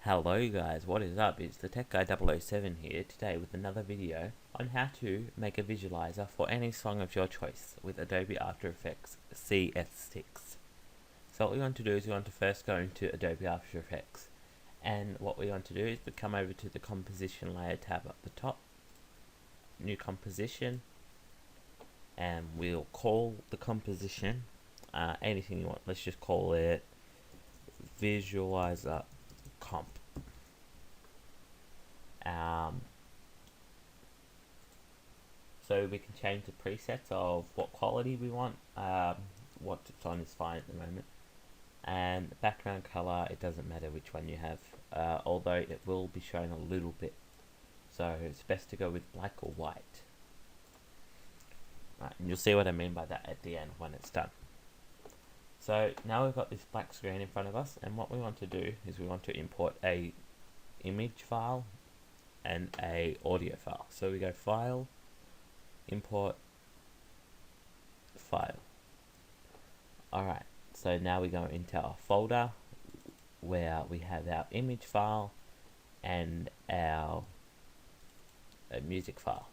Hello guys, what is up? It's the Tech Guy 007 here today with another video on how to make a visualizer for any song of your choice with Adobe After Effects CS6. So what we want to do is we want to first go into Adobe After Effects, and what we want to do is we come over to the composition layer tab up the top, new composition, and we'll call the composition anything you want. Let's just call it Visualiser comp. So we can change the presets of what quality we want. What it's on is fine at the moment. And the background color, it doesn't matter which one you have, although it will be shown a little bit. So it's best to go with black or white. Right, and you'll see what I mean by that at the end when it's done. So now we've got this black screen in front of us, and what we want to do is we want to import a image file and a audio file. So we go File, Import, File. Alright, so now we go into our folder where we have our image file and our music file.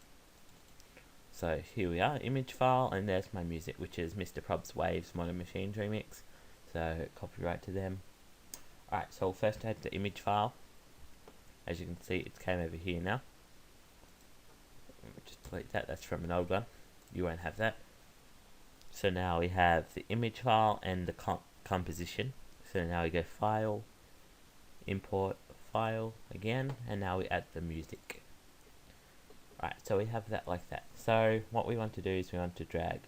So here we are, image file, and there's my music, which is Mr. Prob's Waves Modern Machines remix. So copyright to them. Alright, so we'll first add the image file. As you can see, it came over here now. Just delete that, that's from an old one. You won't have that. So now we have the image file and the composition. So now we go File, Import, File again, and now we add the music. Right, so we have that like that. So what we want to do is we want to drag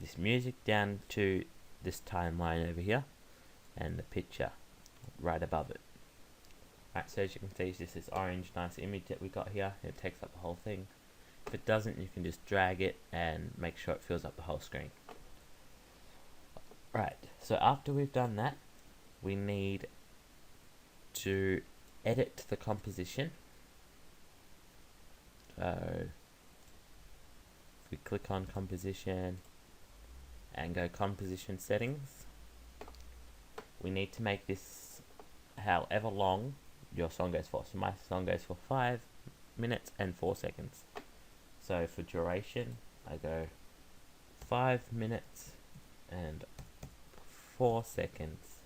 this music down to this timeline over here, and the picture right above it. Right, so as you can see, it's just this orange nice image that we got here. It takes up the whole thing. If it doesn't, you can just drag it and make sure it fills up the whole screen. Right, so after we've done that, we need to edit the composition. So if we click on composition and go composition settings, we need to make this however long your song goes for. So my song goes for 5 minutes and 4 seconds. So for duration, I go 5 minutes and 4 seconds.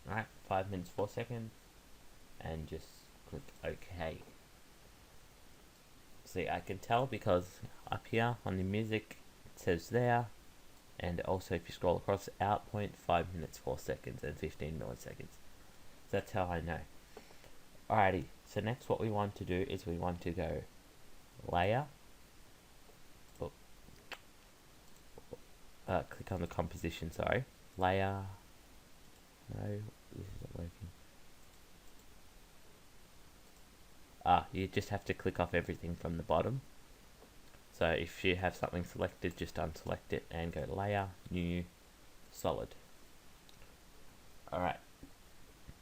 Alright, 5 minutes, 4 seconds, and just click OK. See, I can tell because up here on the music it says there, and also if you scroll across, out point 5 minutes 4 seconds and 15 milliseconds. That's how I know. Alrighty, so next what we want to do is we want to go layer, click on the composition, sorry, layer, no, this isn't working. You just have to click off everything from the bottom. So if you have something selected, just unselect it and go layer, new, solid. Alright,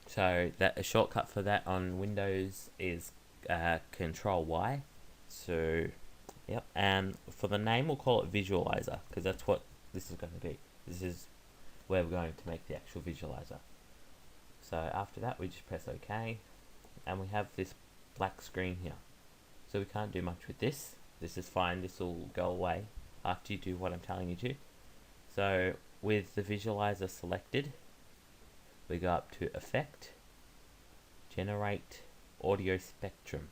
so that a shortcut for that on Windows is Control Y. So yep, and for the name we'll call it Visualiser, because that's what this is going to be. This is where we're going to make the actual visualizer. So after that we just press OK, and we have this black screen here. So we can't do much with this. This is fine, this will go away after you do what I'm telling you to. So with the visualizer selected, we go up to Effect, Generate Audio Spectrum.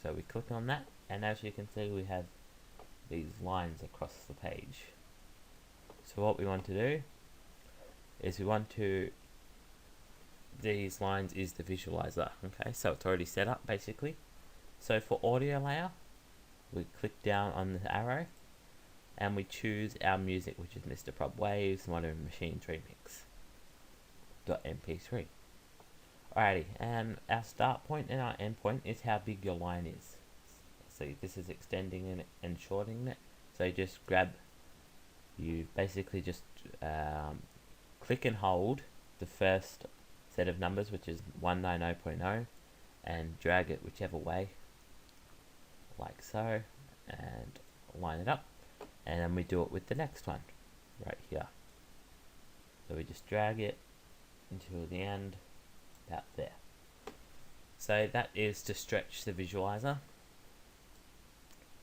So we click on that, and as you can see we have these lines across the page. So what we want to do is we want to, these lines is the visualizer, okay, so it's already set up basically. So for audio layer, we click down on the arrow and we choose our music, which is Mr. Prob Waves Modern Machines remix .mp3. Alrighty, and our start point and our end point is how big your line is. See, this is extending it and shortening it. So just grab, you basically just click and hold the first set of numbers, which is 190.0, and drag it whichever way, like so, and line it up, and then we do it with the next one right here. So we just drag it until the end, about there. So that is to stretch the visualizer.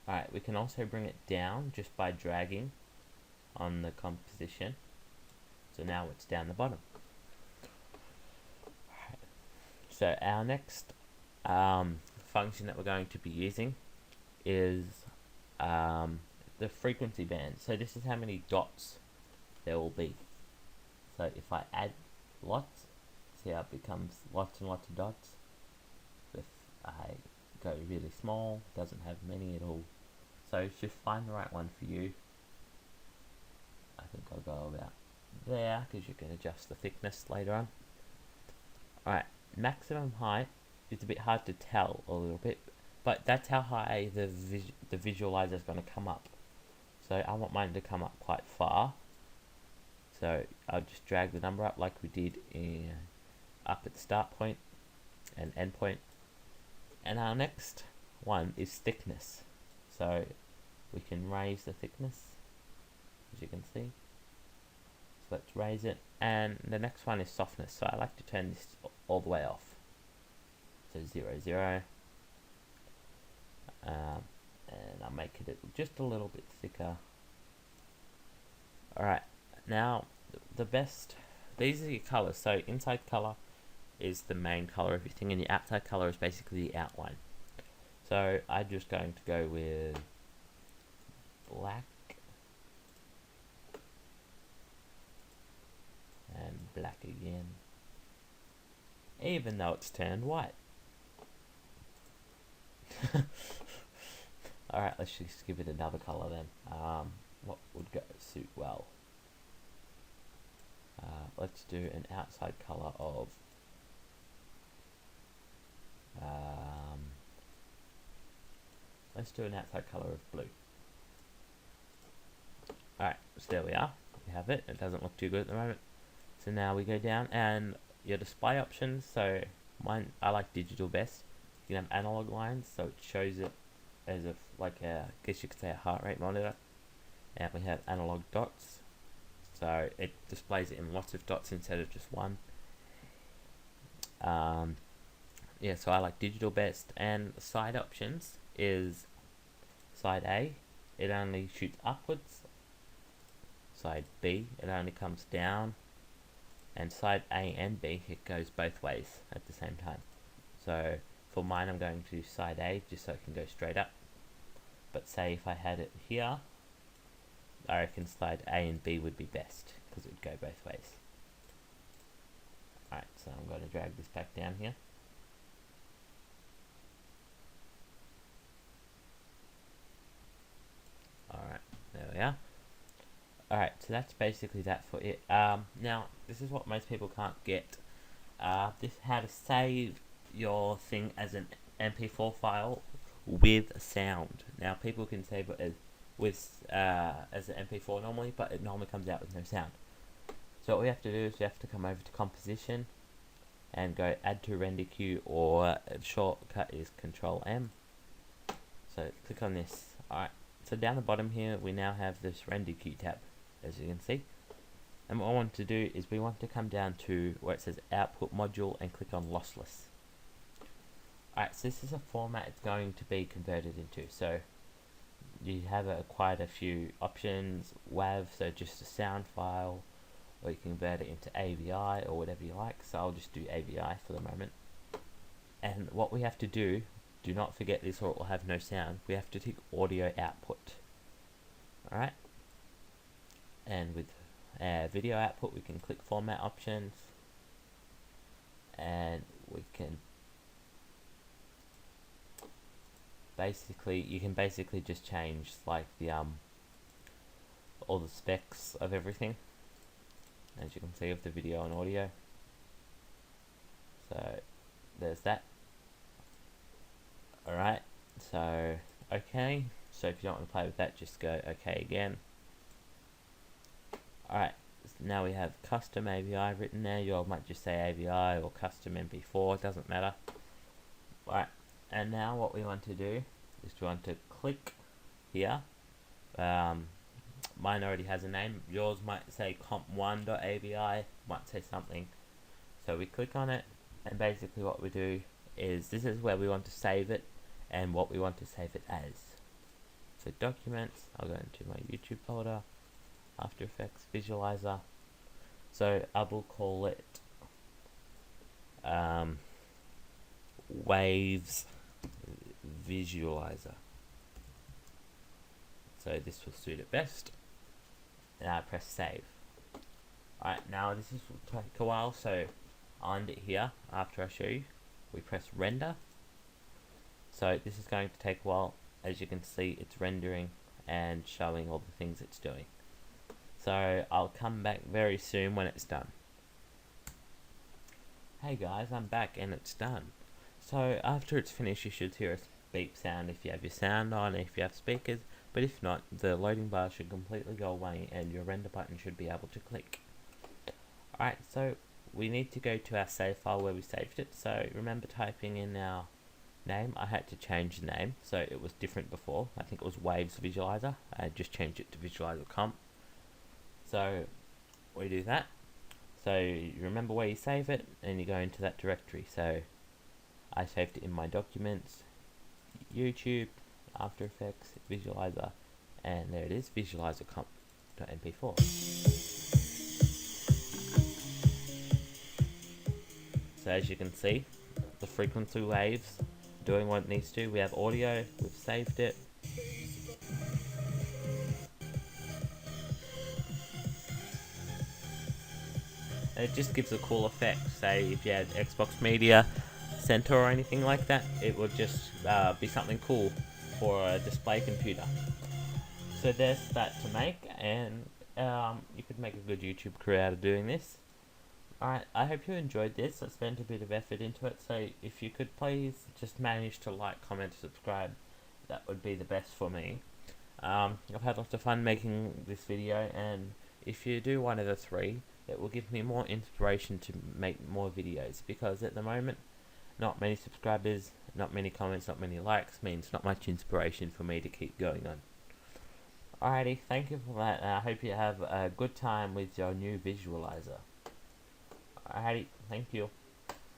Alright, we can also bring it down just by dragging on the composition. So now it's down the bottom. Alright. So our next function that we're going to be using is the frequency band. So this is how many dots there will be. So if I add lots, see how it becomes lots and lots of dots. If I go really small, doesn't have many at all. So just find the right one for you. I think I'll go about there, because you can adjust the thickness later on. Alright, maximum height is a bit hard to tell a little bit, but that's how high the visualizer is going to come up. So I want mine to come up quite far. So I'll just drag the number up like we did up at the start point and end point. And our next one is thickness. So we can raise the thickness, as you can see. So let's raise it. And the next one is softness. So I like to turn this all the way off. So 0, 0. And I'll make it just a little bit thicker. Alright, now these are your colors. So inside color is the main color of everything, and the outside color is basically the outline. So I'm just going to go with black and black again, even though it's turned white. Alright, let's just give it another color then. What would suit well? Let's do an outside color of let's do an outside color of blue. Alright, so there we are. We have it. It doesn't look too good at the moment. So now we go down and your display options. So mine, I like digital best. You can have analog lines, so it shows it as if like a, I guess you could say a heart rate monitor. And we have analog dots, so it displays it in lots of dots instead of just one. Yeah, so I like digital best. And side options is side A, it only shoots upwards. Side B, it only comes down. And side A and B, it goes both ways at the same time. So for mine, I'm going to side A just so it can go straight up. But say if I had it here, I reckon side A and B would be best, because it would go both ways. Alright, so I'm going to drag this back down here. Alright, there we are. Alright, so that's basically that for it. Now, this is what most people can't get. This is how to save your thing as an MP4 file with sound. Now, people can save it as an MP4 normally, but it normally comes out with no sound. So what we have to do is we have to come over to composition and go add to render queue, or a shortcut is Control M. So click on this. Alright, so down the bottom here we now have this render queue tab, as you can see. And what I want to do is we want to come down to where it says output module and click on lossless. Alright, so this is a format it's going to be converted into. So you have quite a few options. WAV, so just a sound file, or you can convert it into AVI or whatever you like. So I'll just do AVI for the moment. And what we have to do not forget this or it will have no sound. We have to tick audio output. Alright, and with video output we can click format options, and we can you can basically just change like the all the specs of everything, as you can see, of the video and audio. So there's that. Alright, so okay, so if you don't want to play with that, just go okay again. Alright, so now we have custom AVI written there. You all might just say AVI or custom MP4, it doesn't matter. Alright, and now what we want to do is we want to click here. Mine already has a name. Yours might say comp1.avi, might say something. So we click on it, and basically what we do is this is where we want to save it and what we want to save it as. So documents, I'll go into my YouTube folder, After Effects, Visualiser. So I will call it Waves Visualiser. So this will suit it best. Now I press save. Alright, now this will take a while, so I'll end it here. After I show you, we press render. So this is going to take a while. As you can see, it's rendering and showing all the things it's doing. So I'll come back very soon when it's done. Hey guys, I'm back and it's done. So after it's finished, you should hear a beep sound if you have your sound on, if you have speakers, but if not, the loading bar should completely go away and your render button should be able to click. Alright, so we need to go to our save file where we saved it. So remember typing in our name. I had to change the name, so it was different before. I think it was Waves Visualiser. I just changed it to Visualiser Comp. So we do that. So you remember where you save it, and you go into that directory. So I saved it in my documents, YouTube, After Effects, Visualiser, and there it is, Visualiser Comp.mp4. So as you can see, the frequency waves doing what it needs to. We have audio, we've saved it. And it just gives a cool effect. Say if you had Xbox Media Center or anything like that, it would just be something cool for a display computer. So there's that to make, and you could make a good YouTube career out of doing this. Alright, I hope you enjoyed this. I spent a bit of effort into it, so if you could please just manage to like, comment, subscribe, that would be the best for me. I've had lots of fun making this video, and if you do one of the three, it will give me more inspiration to make more videos, because at the moment, not many subscribers, not many comments, not many likes means not much inspiration for me to keep going on. Alrighty, thank you for that, and I hope you have a good time with your new visualizer. Alrighty, thank you.